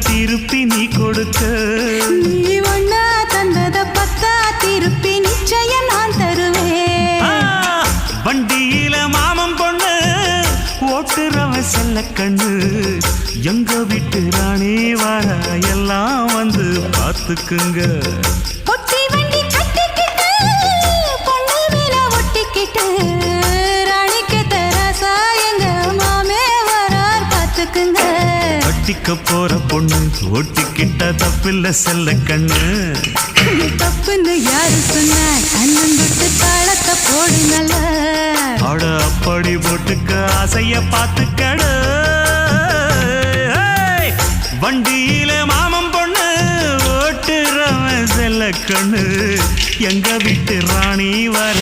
திருப்பி நீ கொடுக்க. நீ ஒன்னா தந்தத பத்தா திருப்பி நிச்சயம் நான் தருவேன். வண்டியில மாமன் பொண்ணு ஓட்டுறவன் செல்ல கண்ணு. எங்க வீட்டு ராணி வர எல்லாம் வந்து பார்த்துக்குங்க. ஒட்டி வண்டி கட்டிக்கிட்டு பொண்ணு மேல ஒட்டிக்கிட்டு ராணிக்கு தராசா எங்க மாமே வரார் பார்த்துக்குங்க. ஒட்டிக்க போற பொண்ணு ஒட்டிக்கிட்ட தப்பில்ல செல்ல கண்ணு. தப்புன்னு யாரு சொன்னா கண்ணன் தொட்டு தாளத்தை போடுங்கள. அட அப்படி போட்டுக்க ஆசைய பார்த்துக்கட. வண்டியில மாமன் பொண்ணு ஓட்டுறவன் செல்ல கண்ணு. எங்க வீட்டு ராணி வர